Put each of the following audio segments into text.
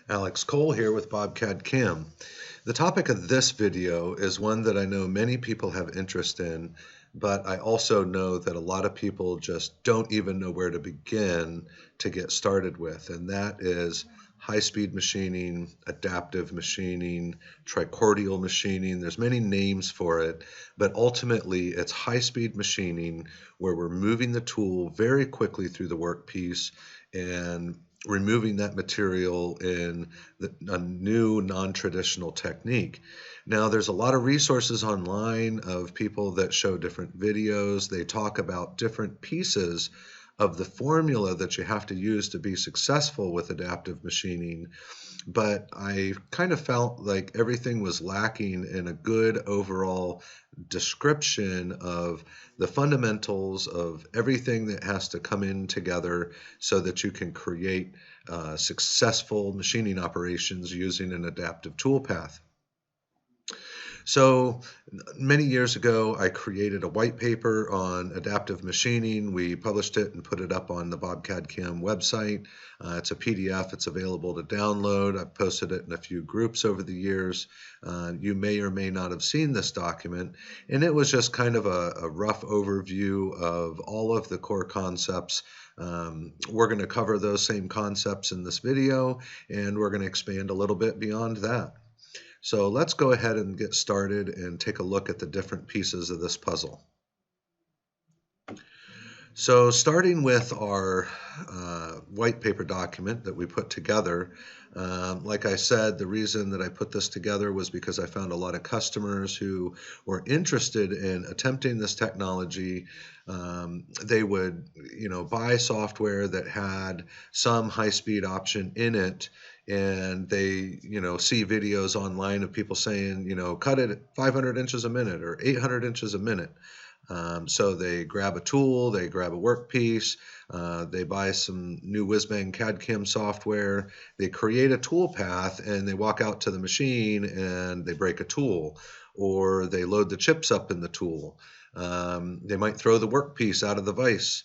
Alex Cole here with BobCAD-CAM. The topic of this video is one that I know many people have interest in, but I also know that a lot of people just don't even know where to begin to get started with, and that is high-speed machining, adaptive machining, tricordial machining. There's many names for it, but ultimately it's high-speed machining where we're moving the tool very quickly through the workpiece and removing that material in a new non-traditional technique. Now, there's a lot of resources online of people that show different videos. They talk about different pieces of the formula that you have to use to be successful with adaptive machining, but I kind of felt like everything was lacking in a good overall description of the fundamentals of everything that has to come in together so that you can create successful machining operations using an adaptive toolpath. So many years ago, I created a white paper on adaptive machining. We published it and put it up on the BobCAD-CAM website. It's a PDF. It's available to download. I've posted it in a few groups over the years. You may or may not have seen this document. And it was just kind of a rough overview of all of the core concepts. We're going to cover those same concepts in this video, and we're going to expand a little bit beyond that. So let's go ahead and get started and take a look at the different pieces of this puzzle. So starting with our white paper document that we put together, like I said, the reason that I put this together was because I found a lot of customers who were interested in attempting this technology. They would, buy software that had some high-speed option in it, and they, see videos online of people saying, cut it at 500 inches a minute or 800 inches a minute. So they grab a tool, they grab a workpiece, they buy some new whiz-bang CAD-CAM software, they create a tool path, and they walk out to the machine and they break a tool, or they load the chips up in the tool. They might throw the workpiece out of the vise.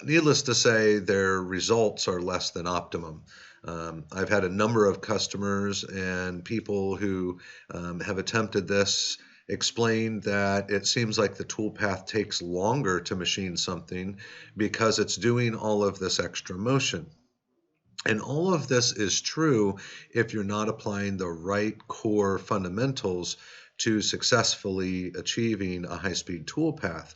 Needless to say, their results are less than optimum. I've had a number of customers and people who have attempted this explain that it seems like the toolpath takes longer to machine something because it's doing all of this extra motion. And all of this is true if you're not applying the right core fundamentals to successfully achieving a high-speed toolpath.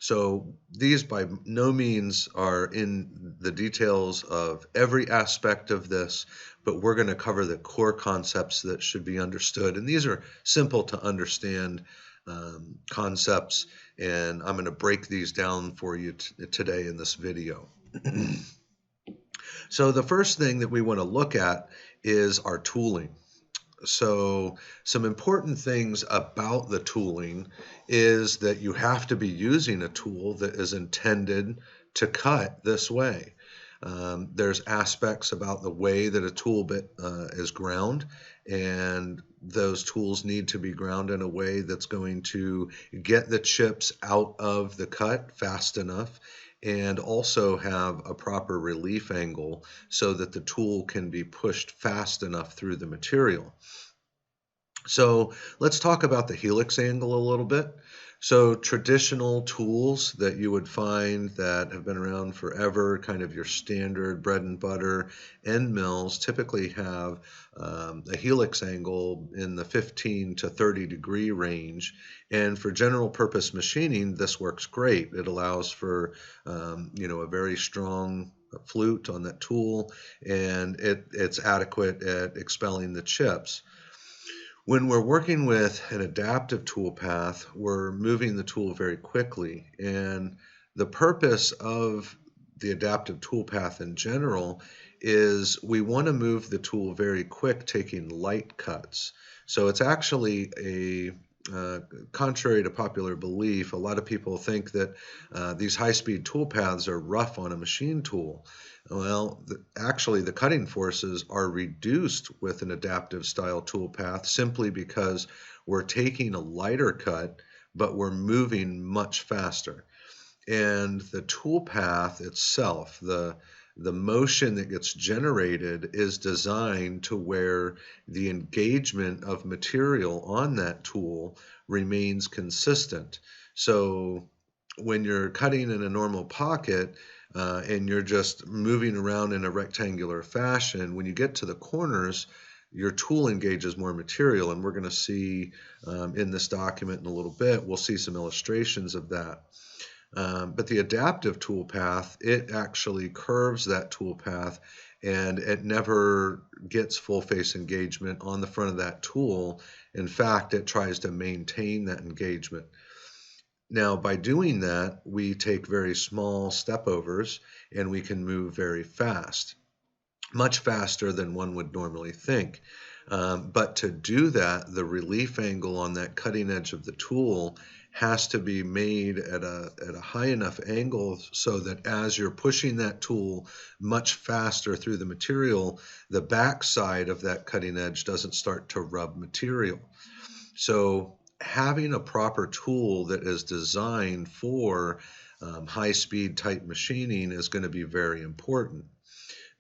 So these by no means are in the details of every aspect of this, but we're going to cover the core concepts that should be understood. And these are simple to understand concepts, and I'm going to break these down for you today in this video. So the first thing that we want to look at is our tooling. So some important things about the tooling is that you have to be using a tool that is intended to cut this way. There's aspects about the way that a tool bit is ground, and those tools need to be ground in a way that's going to get the chips out of the cut fast enough and also have a proper relief angle so that the tool can be pushed fast enough through the material. So let's talk about the helix angle a little bit. So traditional tools that you would find that have been around forever, kind of your standard bread and butter end mills, typically have a helix angle in the 15 to 30 degree range. And for general purpose machining, this works great. It allows for, a very strong flute on that tool, and it's adequate at expelling the chips. When we're working with an adaptive toolpath, we're moving the tool very quickly, and the purpose of the adaptive toolpath in general is we want to move the tool very quick, taking light cuts. So it's actually contrary to popular belief, a lot of people think that these high-speed toolpaths are rough on a machine tool. Well, actually, the cutting forces are reduced with an adaptive style toolpath simply because we're taking a lighter cut, but we're moving much faster. And the toolpath itself, the the motion that gets generated is designed to where the engagement of material on that tool remains consistent. So when you're cutting in a normal pocket and you're just moving around in a rectangular fashion, when you get to the corners, your tool engages more material. And we're going to see in this document in a little bit, we'll see some illustrations of that. But the adaptive toolpath, it actually curves that toolpath and it never gets full face engagement on the front of that tool. In fact, it tries to maintain that engagement. Now, by doing that, we take very small stepovers and we can move very fast, much faster than one would normally think. But to do that, the relief angle on that cutting edge of the tool has to be made at a high enough angle so that as you're pushing that tool much faster through the material, the backside of that cutting edge doesn't start to rub material. So having a proper tool that is designed for high-speed type machining is going to be very important.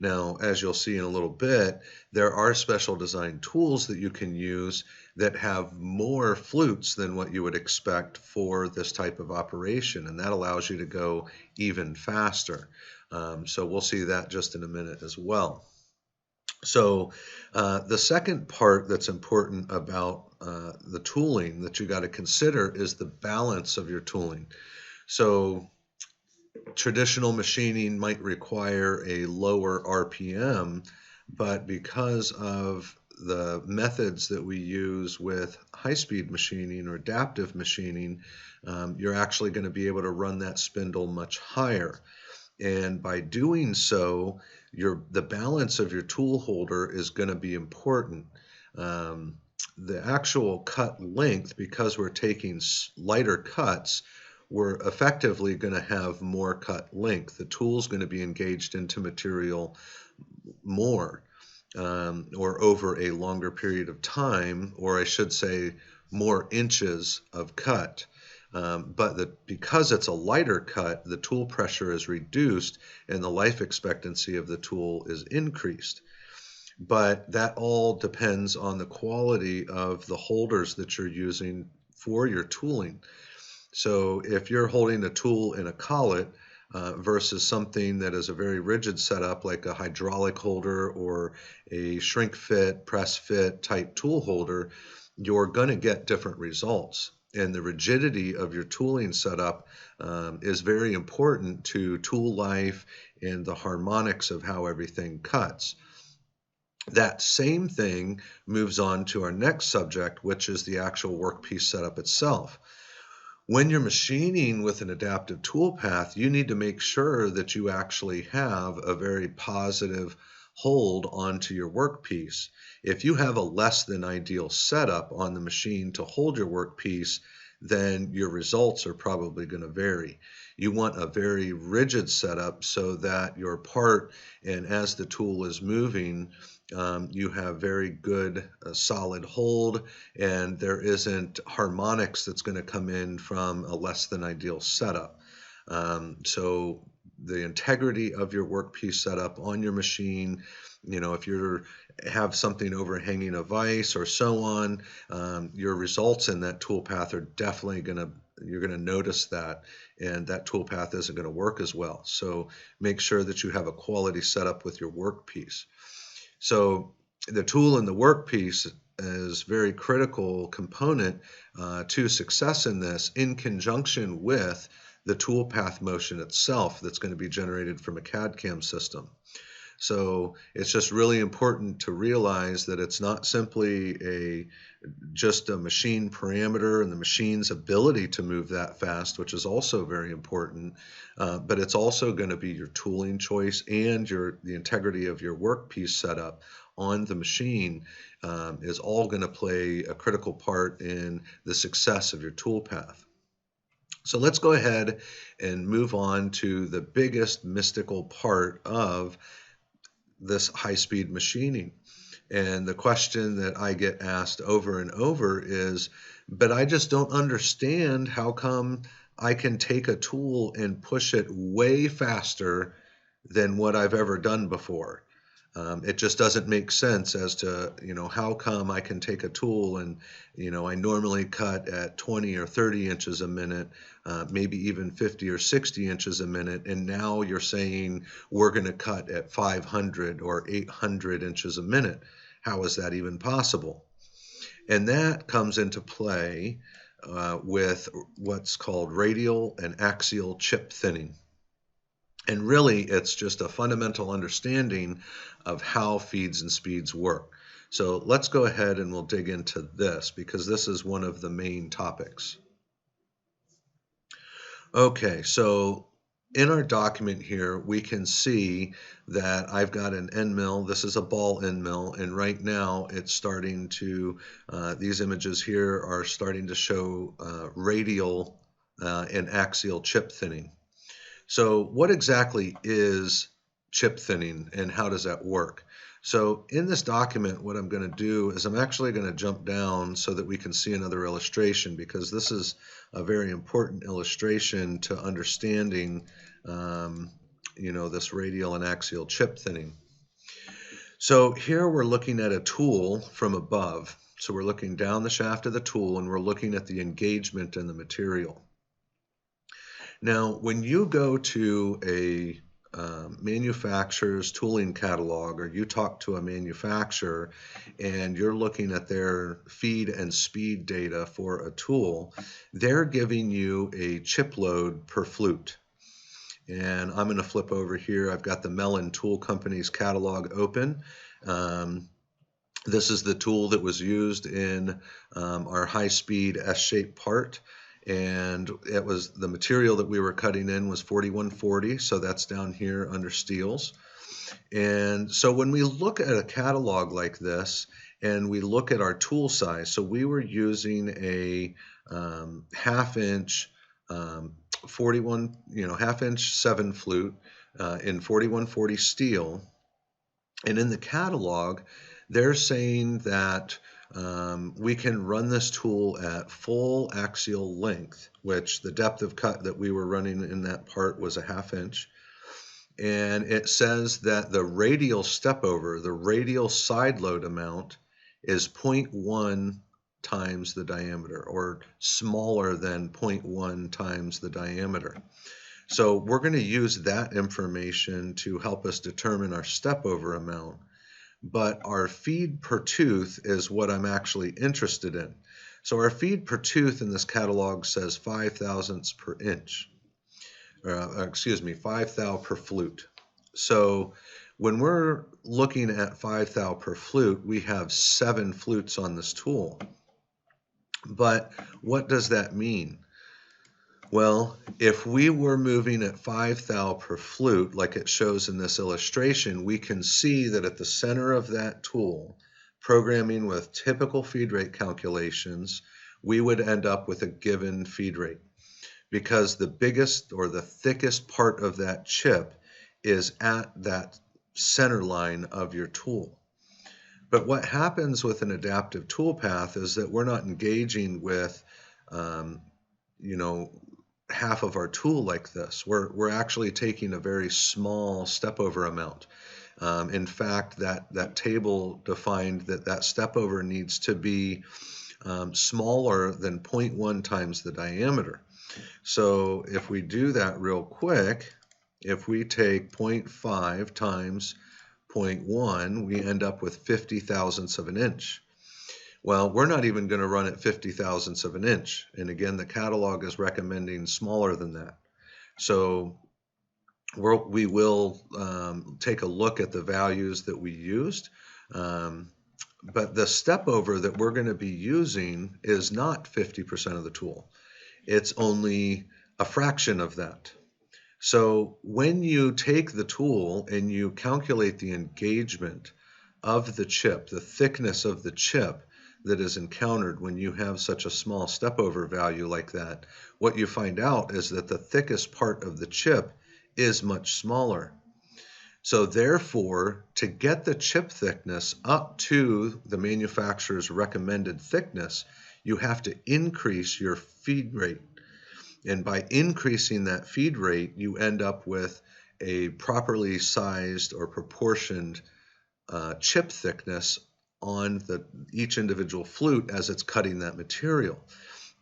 Now, as you'll see in a little bit, there are special design tools that you can use that have more flutes than what you would expect for this type of operation, and that allows you to go even faster. So we'll see that just in a minute as well. So the second part that's important about the tooling that you got to consider is the balance of your tooling. So traditional machining might require a lower RPM, but because of the methods that we use with high-speed machining or adaptive machining, you're actually going to be able to run that spindle much higher. And by doing so, the balance of your tool holder is going to be important. The actual cut length, because we're taking lighter cuts, we're effectively going to have more cut length. The tool's going to be engaged into material more or over a longer period of time, or I should say more inches of cut. But because it's a lighter cut, the tool pressure is reduced and the life expectancy of the tool is increased. But that all depends on the quality of the holders that you're using for your tooling. So if you're holding a tool in a collet versus something that is a very rigid setup like a hydraulic holder or a shrink fit, press fit type tool holder, you're going to get different results. And the rigidity of your tooling setup is very important to tool life and the harmonics of how everything cuts. That same thing moves on to our next subject, which is the actual workpiece setup itself. When you're machining with an adaptive toolpath, you need to make sure that you actually have a very positive hold onto your workpiece. If you have a less than ideal setup on the machine to hold your workpiece, then your results are probably going to vary. You want a very rigid setup so that your part, and as the tool is moving, you have very good solid hold, and there isn't harmonics that's going to come in from a less than ideal setup. So the integrity of your workpiece setup on your machine, if you have something overhanging a vise or so on, your results in that toolpath are definitely you're going to notice that, and that toolpath isn't going to work as well. So make sure that you have a quality setup with your workpiece. So the tool and the workpiece is a very critical component to success in this, in conjunction with the toolpath motion itself that's going to be generated from a CAD-CAM system. So it's just really important to realize that it's not simply just a machine parameter and the machine's ability to move that fast, which is also very important, but it's also going to be your tooling choice and the integrity of your workpiece setup on the machine is all going to play a critical part in the success of your toolpath. So let's go ahead and move on to the biggest mystical part of this high-speed machining. And the question that I get asked over and over is, but I just don't understand how come I can take a tool and push it way faster than what I've ever done before. It just doesn't make sense as to, how come I can take a tool and, I normally cut at 20 or 30 inches a minute, maybe even 50 or 60 inches a minute, and now you're saying we're going to cut at 500 or 800 inches a minute. How is that even possible? And that comes into play with what's called radial and axial chip thinning. And really, it's just a fundamental understanding of how feeds and speeds work. So let's go ahead and we'll dig into this because this is one of the main topics. Okay, so in our document here, we can see that I've got an end mill. This is a ball end mill, and right now it's starting to, these images here are starting to show radial and axial chip thinning. So what exactly is chip thinning and how does that work? So in this document, what I'm going to do is I'm actually going to jump down so that we can see another illustration, because this is a very important illustration to understanding, this radial and axial chip thinning. So here we're looking at a tool from above. So we're looking down the shaft of the tool and we're looking at the engagement in the material. Now, when you go to a manufacturer's tooling catalog, or you talk to a manufacturer and you're looking at their feed and speed data for a tool, they're giving you a chip load per flute. And I'm going to flip over here. I've got the Mellon Tool Company's catalog open. This is the tool that was used in our high-speed S-shaped part. And it was the material that we were cutting in was 4140, so that's down here under steels. And so when we look at a catalog like this and we look at our tool size, so we were using a half-inch 41, half-inch 7 flute in 4140 steel, and in the catalog they're saying that we can run this tool at full axial length, which the depth of cut that we were running in that part was a half-inch. And it says that the radial step over, the radial side load amount, is 0.1 times the diameter, or smaller than 0.1 times the diameter. So we're going to use that information to help us determine our step over amount. But our feed per tooth is what I'm actually interested in. So our feed per tooth in this catalog says 5 thousandths per inch. 5 thou per flute. So when we're looking at 5 thou per flute, we have 7 flutes on this tool. But what does that mean? Well, if we were moving at 5 thou per flute, like it shows in this illustration, we can see that at the center of that tool, programming with typical feed rate calculations, we would end up with a given feed rate, because the biggest or the thickest part of that chip is at that center line of your tool. But what happens with an adaptive toolpath is that we're not engaging with, half of our tool like this. We're actually taking a very small step over amount. In fact, that table defined that step over needs to be smaller than 0.1 times the diameter. So if we do that real quick, if we take 0.5 times 0.1, we end up with 50 thousandths of an inch. Well, we're not even going to run at 50 thousandths of an inch. And again, the catalog is recommending smaller than that. So we will take a look at the values that we used. But the step over that we're going to be using is not 50% of the tool. It's only a fraction of that. So when you take the tool and you calculate the engagement of the chip, the thickness of the chip that is encountered when you have such a small step over value like that, what you find out is that the thickest part of the chip is much smaller. So therefore, to get the chip thickness up to the manufacturer's recommended thickness, you have to increase your feed rate. And by increasing that feed rate, you end up with a properly sized or proportioned chip thickness on each individual flute as it's cutting that material.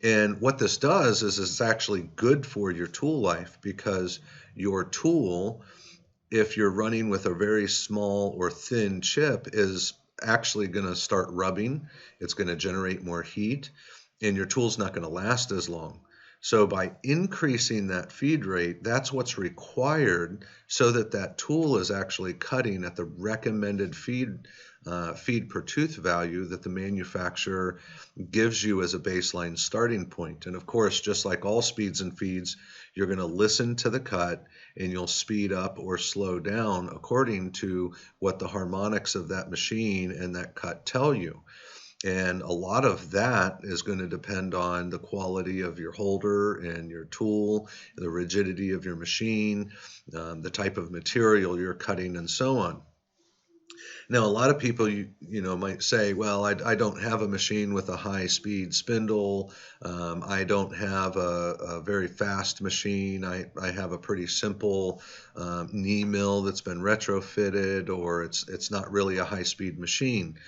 And what this does is it's actually good for your tool life, because your tool, if you're running with a very small or thin chip, is actually going to start rubbing. It's going to generate more heat, and your tool's not going to last as long. So by increasing that feed rate, that's what's required so that that tool is actually cutting at the recommended feed per tooth value that the manufacturer gives you as a baseline starting point. And of course, just like all speeds and feeds, you're going to listen to the cut and you'll speed up or slow down according to what the harmonics of that machine and that cut tell you. And a lot of that is going to depend on the quality of your holder and your tool, the rigidity of your machine, the type of material you're cutting, and so on. Now, a lot of people, might say, well, I don't have a machine with a high-speed spindle. I don't have a very fast machine. I have a pretty simple knee mill that's been retrofitted, or it's not really a high-speed machine.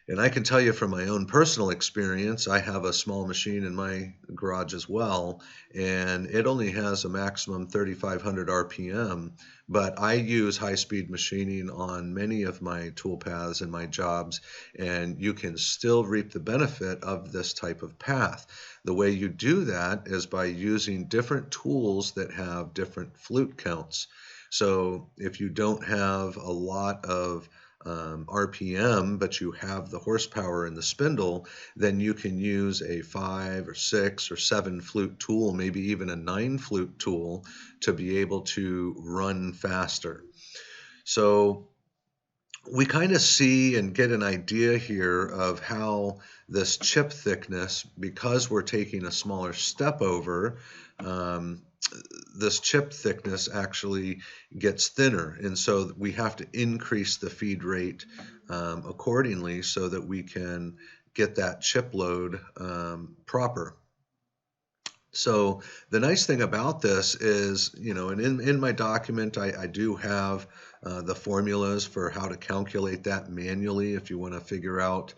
And I can tell you from my own personal experience, I have a small machine in my garage as well, and it only has a maximum 3,500 RPM, but I use high-speed machining on many of my tool paths and my jobs, and you can still reap the benefit of this type of path. The way you do that is by using different tools that have different flute counts. So if you don't have a lot of RPM, but you have the horsepower in the spindle, then you can use a 5 or 6 or 7 flute tool, maybe even a 9 flute tool, to be able to run faster. So we kind of see and get an idea here of how this chip thickness, because we're taking a smaller step over, this chip thickness actually gets thinner, and so we have to increase the feed rate accordingly so that we can get that chip load proper. So the nice thing about this is, and in my document, I do have the formulas for how to calculate that manually if you want to figure out,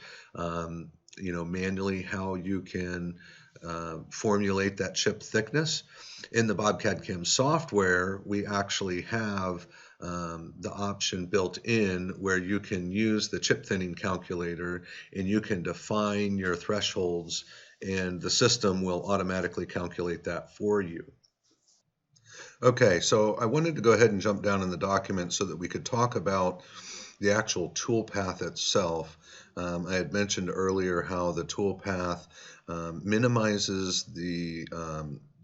manually how you can formulate that chip thickness. In the BobCAD-CAM software, we actually have the option built in where you can use the chip thinning calculator and you can define your thresholds, and the system will automatically calculate that for you. Okay, so I wanted to go ahead and jump down in the document so that we could talk about the actual tool path itself. I had mentioned earlier how the tool path minimizes the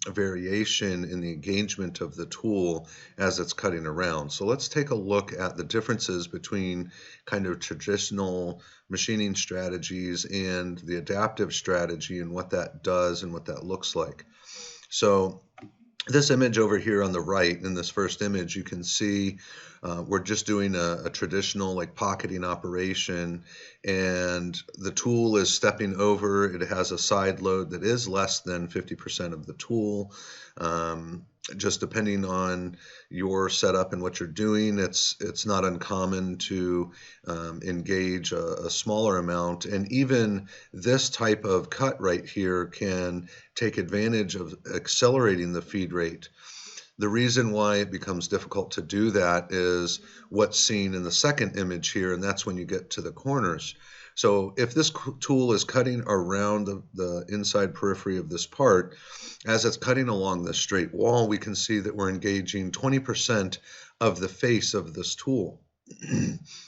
variation in the engagement of the tool as it's cutting around. So let's take a look at the differences between kind of traditional machining strategies and the adaptive strategy, and what that does and what that looks like. So this image over here on the right, in this first image, you can see we're just doing a traditional like pocketing operation, and the tool is stepping over. It has a side load that is less than 50% of the tool. Just depending on your setup and what you're doing, it's not uncommon to engage a smaller amount. And even this type of cut right here can take advantage of accelerating the feed rate. The reason why it becomes difficult to do that is what's seen in the second image here, and that's when you get to the corners. So if this tool is cutting around the inside periphery of this part, as it's cutting along the straight wall, we can see that we're engaging 20% of the face of this tool.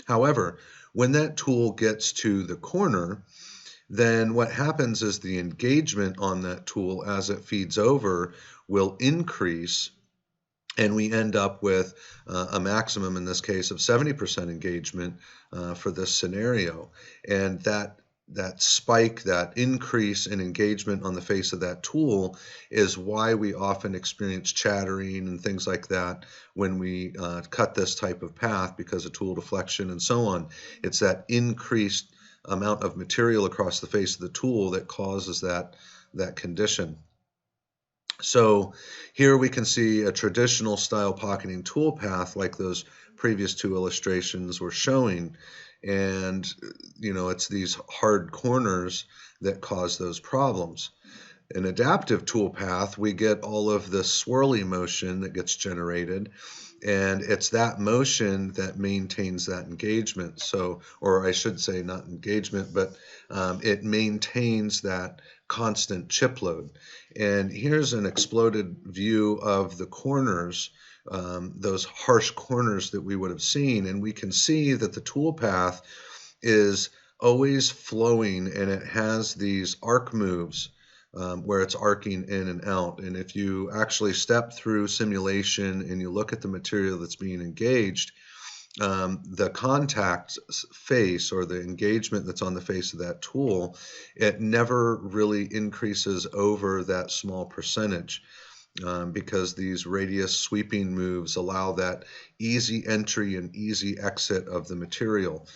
However, when that tool gets to the corner, then what happens is the engagement on that tool as it feeds over will increase, and we end up with a maximum, in this case, of 70% engagement for this scenario. And that spike, that increase in engagement on the face of that tool, is why we often experience chattering and things like that when we cut this type of path, because of tool deflection and so on. It's that increased amount of material across the face of the tool that causes that condition. So here we can see a traditional style pocketing toolpath like those previous two illustrations were showing. And, it's these hard corners that cause those problems. An adaptive toolpath, we get all of the swirly motion that gets generated, and it's that motion that maintains that engagement. So, or I should say not engagement, but it maintains that constant chip load. And here's an exploded view of the corners, those harsh corners that we would have seen, and we can see that the toolpath is always flowing, and it has these arc moves where it's arcing in and out. And if you actually step through simulation and you look at the material that's being engaged, the contact face or the engagement that's on the face of that tool, it never really increases over that small percentage. Because these radius sweeping moves allow that easy entry and easy exit of the material.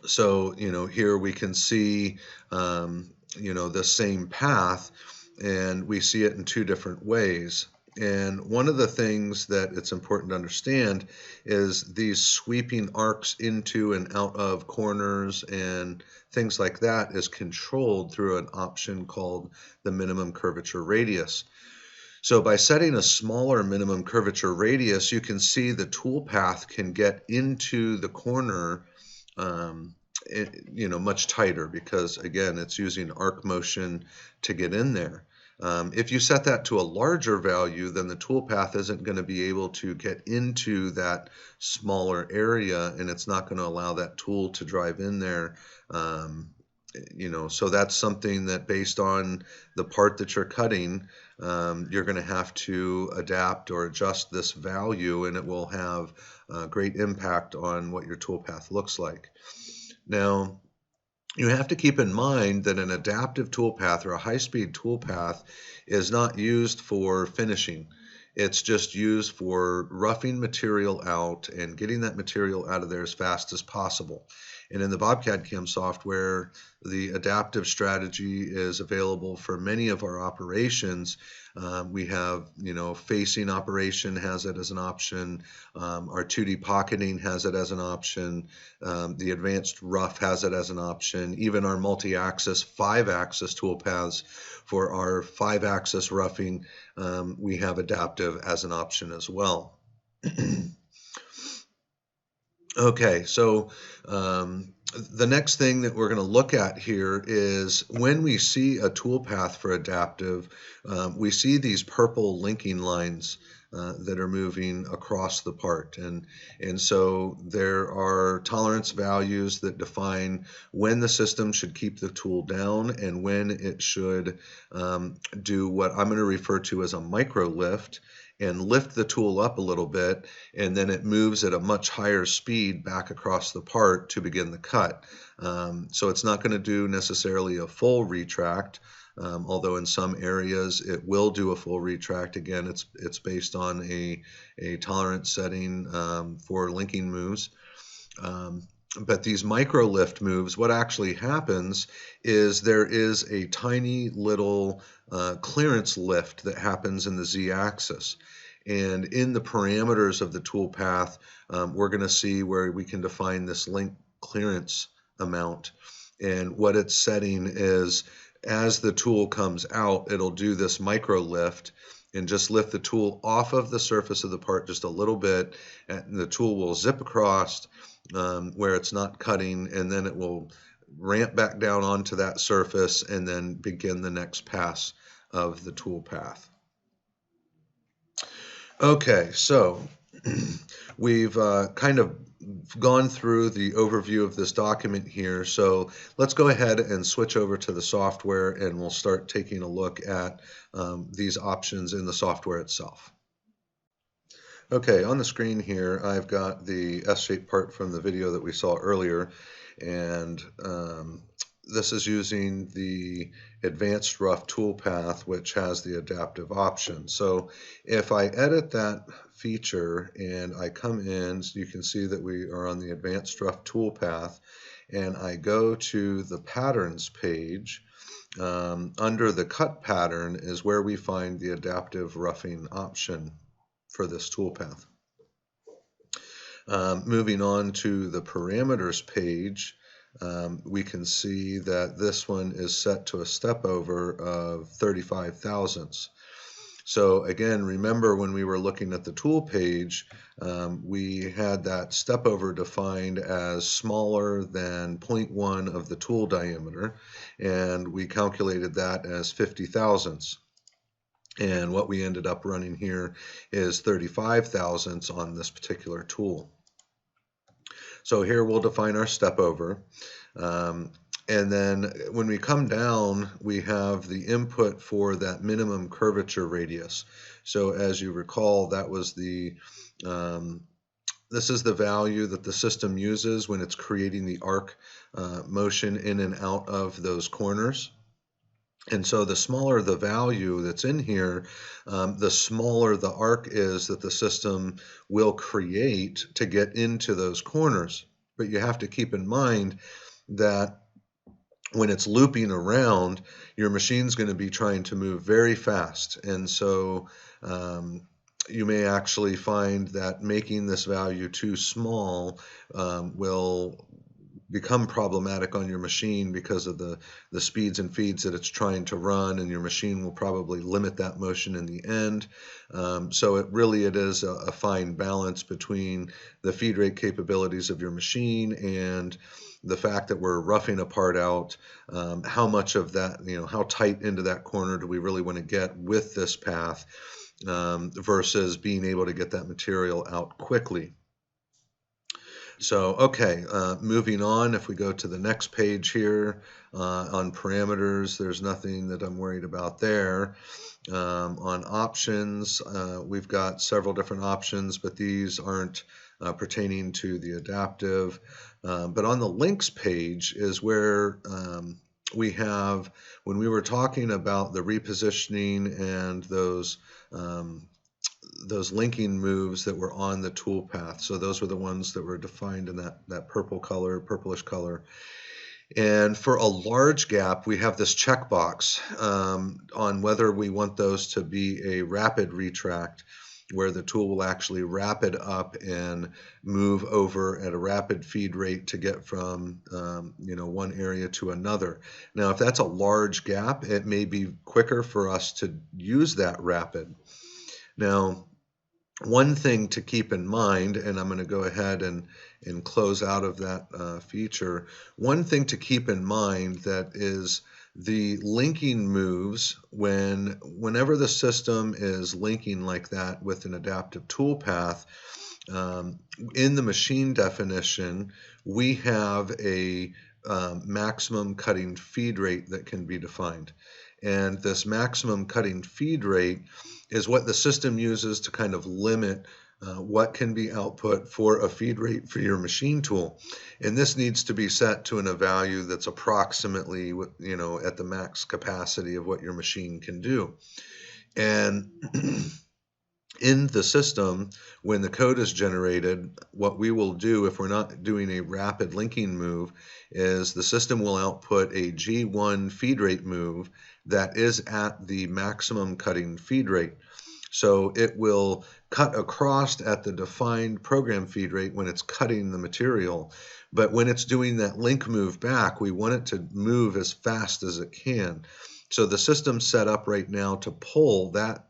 So, here we can see, the same path, and we see it in two different ways. And one of the things that it's important to understand is these sweeping arcs into and out of corners and things like that is controlled through an option called the minimum curvature radius. So by setting a smaller minimum curvature radius, you can see the toolpath can get into the corner much tighter, because again, it's using arc motion to get in there. If you set that to a larger value, then the toolpath isn't going to be able to get into that smaller area, and it's not going to allow that tool to drive in there. So that's something that, based on the part that you're cutting, you're going to have to adapt or adjust this value, and it will have a great impact on what your toolpath looks like. Now, you have to keep in mind that an adaptive toolpath or a high-speed toolpath is not used for finishing. It's just used for roughing material out and getting that material out of there as fast as possible. And in the BobCAD-CAM software, the adaptive strategy is available for many of our operations. We have, facing operation has it as an option. Our 2D pocketing has it as an option. The advanced rough has it as an option. Even our multi-axis 5-axis toolpaths for our 5-axis roughing, we have adaptive as an option as well. Okay, so the next thing that we're going to look at here is when we see a toolpath for adaptive, we see these purple linking lines that are moving across the part. And so there are tolerance values that define when the system should keep the tool down and when it should do what I'm going to refer to as a micro lift, and lift the tool up a little bit, and then it moves at a much higher speed back across the part to begin the cut. So it's not going to do necessarily a full retract, although in some areas it will do a full retract. Again, it's based on a tolerance setting for linking moves. But these micro lift moves, what actually happens is there is a tiny little clearance lift that happens in the z-axis. And in the parameters of the toolpath, we're going to see where we can define this link clearance amount. And what it's setting is, as the tool comes out, it'll do this micro lift and just lift the tool off of the surface of the part just a little bit, and the tool will zip across where it's not cutting, and then it will ramp back down onto that surface and then begin the next pass of the tool path. Okay, so we've kind of gone through the overview of this document here, so let's go ahead and switch over to the software, and we'll start taking a look at these options in the software itself. Okay, on the screen here, I've got the S-shaped part from the video that we saw earlier, and this is using the advanced rough toolpath, which has the adaptive option. So if I edit that feature and I come in, so you can see that we are on the advanced rough toolpath, and I go to the patterns page, under the cut pattern is where we find the adaptive roughing option for this toolpath. Moving on to the parameters page, we can see that this one is set to a step over of 35 thousandths. So again, remember when we were looking at the tool page, we had that step over defined as smaller than 0.1 of the tool diameter, and we calculated that as 50 thousandths. And what we ended up running here is 35 thousandths on this particular tool. So here we'll define our step over. And then when we come down, we have the input for that minimum curvature radius. So as you recall, that was the, this is the value that the system uses when it's creating the arc motion in and out of those corners. And so the smaller the value that's in here, the smaller the arc is that the system will create to get into those corners. But you have to keep in mind that when it's looping around, your machine's going to be trying to move very fast. And so you may actually find that making this value too small will become problematic on your machine because of the speeds and feeds that it's trying to run, and your machine will probably limit that motion in the end. So it is a fine balance between the feed rate capabilities of your machine and the fact that we're roughing a part out. How much of that, how tight into that corner do we really want to get with this path versus being able to get that material out quickly. So, okay, moving on, if we go to the next page here on parameters, there's nothing that I'm worried about there. On options, we've got several different options, but these aren't pertaining to the adaptive. But on the links page is where we have, when we were talking about the repositioning and those linking moves that were on the tool path. So those were the ones that were defined in that purplish color. And for a large gap, we have this checkbox on whether we want those to be a rapid retract, where the tool will actually rapid up and move over at a rapid feed rate to get from one area to another. Now, if that's a large gap, it may be quicker for us to use that rapid. Now, one thing to keep in mind, and I'm going to go ahead and close out of that feature, one thing to keep in mind that is the linking moves whenever the system is linking like that with an adaptive toolpath, in the machine definition, we have a maximum cutting feed rate that can be defined. And this maximum cutting feed rate is what the system uses to kind of limit what can be output for a feed rate for your machine tool. And this needs to be set to a value that's approximately, at the max capacity of what your machine can do. And in the system, when the code is generated, what we will do if we're not doing a rapid linking move is the system will output a G1 feed rate move that is at the maximum cutting feed rate. So it will cut across at the defined program feed rate when it's cutting the material. But when it's doing that link move back, we want it to move as fast as it can. So the system's set up right now to pull that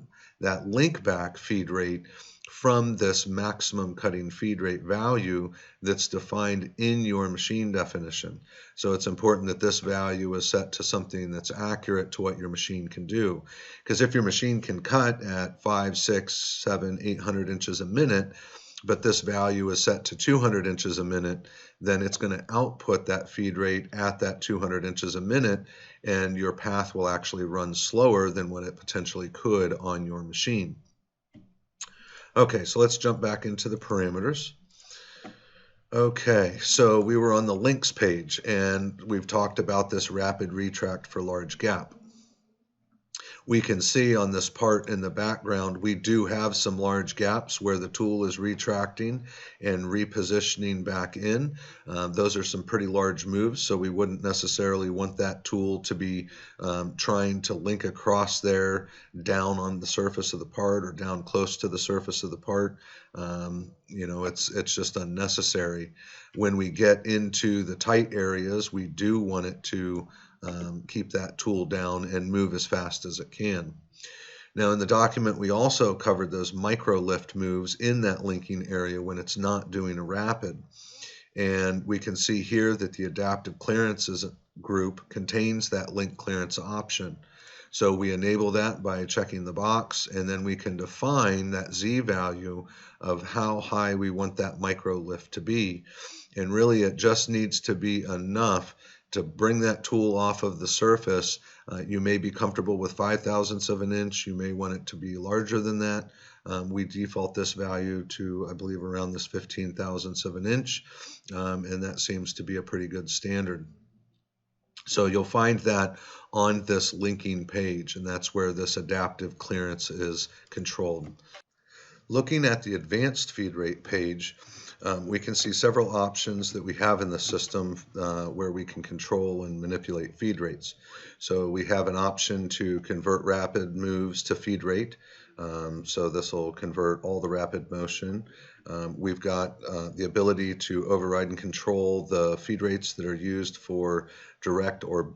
link back feed rate from this maximum cutting feed rate value that's defined in your machine definition. So it's important that this value is set to something that's accurate to what your machine can do. Because if your machine can cut at 5, 6, 7, 800 inches a minute, but this value is set to 200 inches a minute, then it's going to output that feed rate at that 200 inches a minute, and your path will actually run slower than what it potentially could on your machine. Okay, so let's jump back into the parameters. Okay, so we were on the links page, and we've talked about this rapid retract for large gap. We can see on this part in the background, we do have some large gaps where the tool is retracting and repositioning back in. Those are some pretty large moves, so we wouldn't necessarily want that tool to be trying to link across there down on the surface of the part or down close to the surface of the part. It's just unnecessary. When we get into the tight areas, we do want it to keep that tool down and move as fast as it can. Now in the document, we also covered those micro lift moves in that linking area when it's not doing a rapid. And we can see here that the adaptive clearances group contains that link clearance option. So we enable that by checking the box, and then we can define that Z value of how high we want that micro lift to be. And really it just needs to be enough to bring that tool off of the surface. You may be comfortable with 5/1000ths of an inch. You may want it to be larger than that. We default this value to, I believe, around this 15/1000ths of an inch, and that seems to be a pretty good standard. So you'll find that on this linking page, and that's where this adaptive clearance is controlled. Looking at the advanced feed rate page, we can see several options that we have in the system where we can control and manipulate feed rates. So we have an option to convert rapid moves to feed rate. So this will convert all the rapid motion. We've got the ability to override and control the feed rates that are used for direct or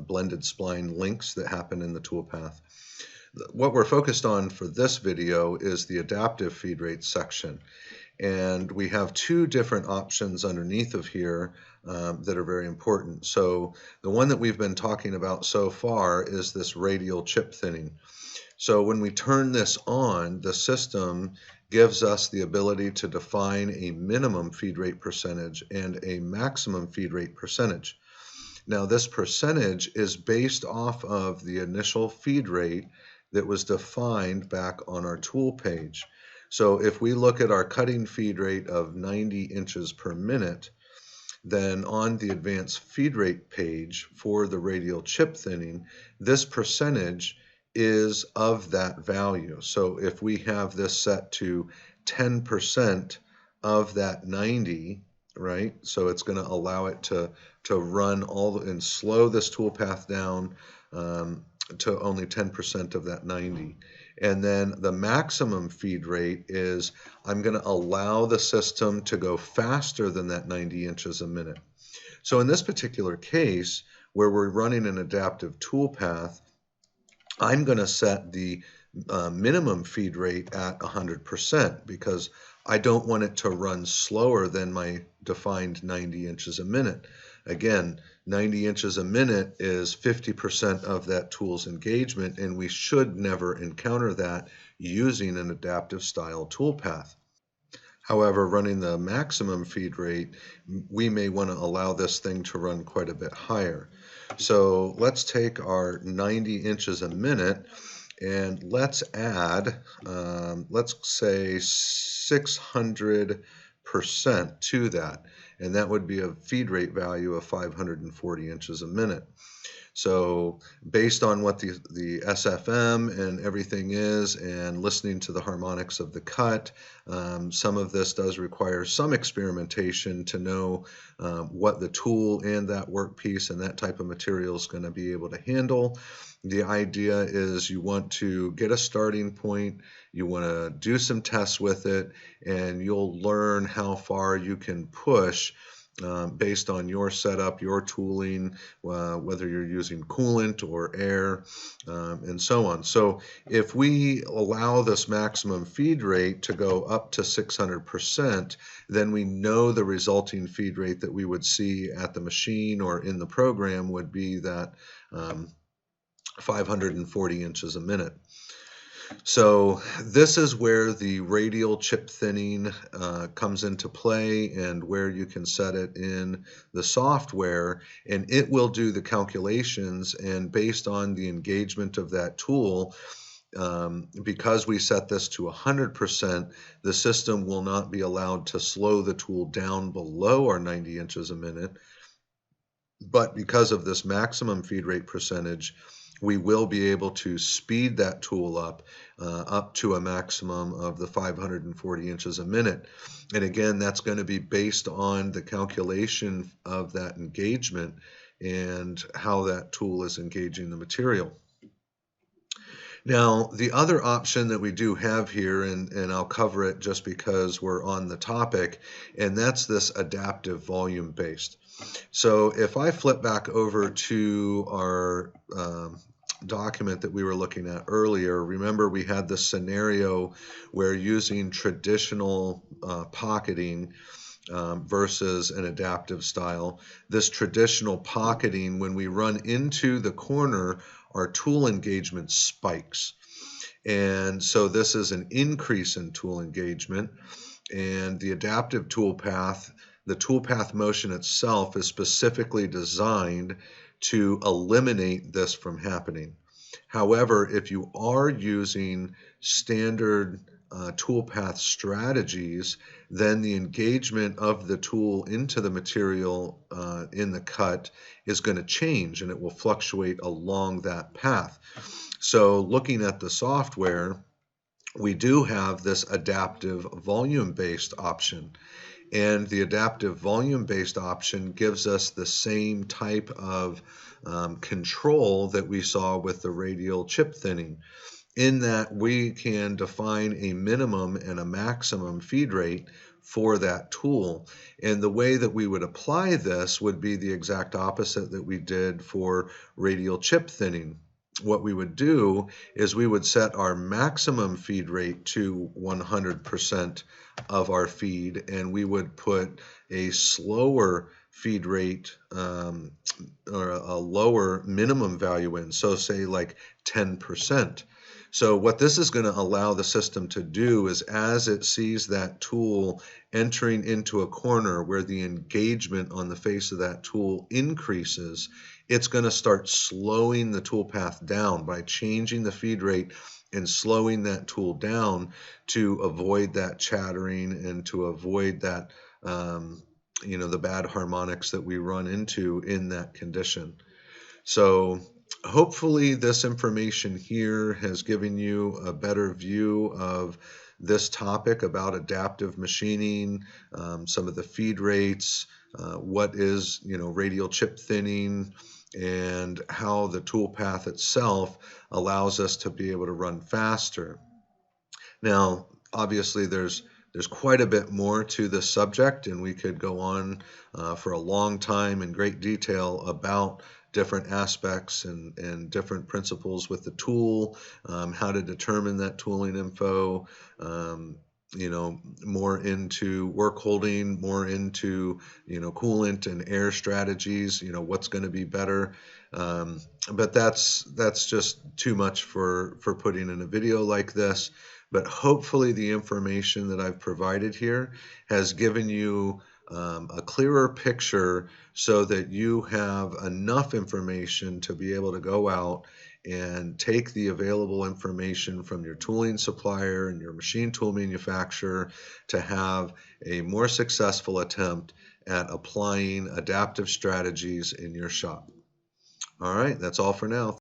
blended spline links that happen in the toolpath. What we're focused on for this video is the adaptive feed rate section. And we have two different options underneath of here that are very important. So the one that we've been talking about so far is this radial chip thinning. So when we turn this on, the system gives us the ability to define a minimum feed rate percentage and a maximum feed rate percentage. Now this percentage is based off of the initial feed rate that was defined back on our tool page. So if we look at our cutting feed rate of 90 inches per minute, then on the advanced feed rate page for the radial chip thinning, this percentage is of that value. So if we have this set to 10% of that 90, right? So it's going to allow it to run and slow this toolpath down to only 10% of that 90. And then the maximum feed rate is I'm going to allow the system to go faster than that 90 inches a minute. So in this particular case, where we're running an adaptive toolpath, I'm going to set the minimum feed rate at 100% because I don't want it to run slower than my defined 90 inches a minute. Again, 90 inches a minute is 50% of that tool's engagement, and we should never encounter that using an adaptive style toolpath. However, running the maximum feed rate, we may want to allow this thing to run quite a bit higher. So let's take our 90 inches a minute and let's add, let's say 600% to that. And that would be a feed rate value of 540 inches a minute. So based on what the SFM and everything is, and listening to the harmonics of the cut, some of this does require some experimentation to know what the tool and that workpiece and that type of material is going to be able to handle. The idea is you want to get a starting point, you want to do some tests with it, and you'll learn how far you can push based on your setup, your tooling, whether you're using coolant or air, and so on. So if we allow this maximum feed rate to go up to 600%, then we know the resulting feed rate that we would see at the machine or in the program would be that 540 inches a minute. So this is where the radial chip thinning comes into play, and where you can set it in the software, and it will do the calculations, and based on the engagement of that tool, because we set this to 100%, the system will not be allowed to slow the tool down below our 90 inches a minute. But because of this maximum feed rate percentage, we will be able to speed that tool up to a maximum of the 540 inches a minute. And again, that's going to be based on the calculation of that engagement and how that tool is engaging the material. Now, the other option that we do have here, and I'll cover it just because we're on the topic, and that's this adaptive volume based. So if I flip back over to our document that we were looking at earlier, remember we had this scenario where using traditional pocketing versus an adaptive style. This traditional pocketing, when we run into the corner, our tool engagement spikes. And so this is an increase in tool engagement. And the adaptive toolpath, the toolpath motion itself is specifically designed to eliminate this from happening. However, if you are using standard toolpath strategies, then the engagement of the tool into the material in the cut is going to change, and it will fluctuate along that path. So looking at the software, we do have this adaptive volume-based option. And the adaptive volume-based option gives us the same type of control that we saw with the radial chip thinning, in that we can define a minimum and a maximum feed rate for that tool. And the way that we would apply this would be the exact opposite that we did for radial chip thinning. What we would do is we would set our maximum feed rate to 100% of our feed, and we would put a slower feed rate or a lower minimum value in, so say like 10%. So what this is going to allow the system to do is, as it sees that tool entering into a corner where the engagement on the face of that tool increases, it's going to start slowing the toolpath down by changing the feed rate and slowing that tool down to avoid that chattering and to avoid that, the bad harmonics that we run into in that condition. So hopefully this information here has given you a better view of this topic about adaptive machining, some of the feed rates, what is radial chip thinning, and how the toolpath itself allows us to be able to run faster. Now, obviously, there's quite a bit more to this subject, and we could go on for a long time in great detail about different aspects and different principles with the tool, how to determine that tooling info, more into work holding, more into, coolant and air strategies, what's going to be better. But that's just too much for putting in a video like this. But hopefully the information that I've provided here has given you a clearer picture so that you have enough information to be able to go out and take the available information from your tooling supplier and your machine tool manufacturer to have a more successful attempt at applying adaptive strategies in your shop. All right, that's all for now.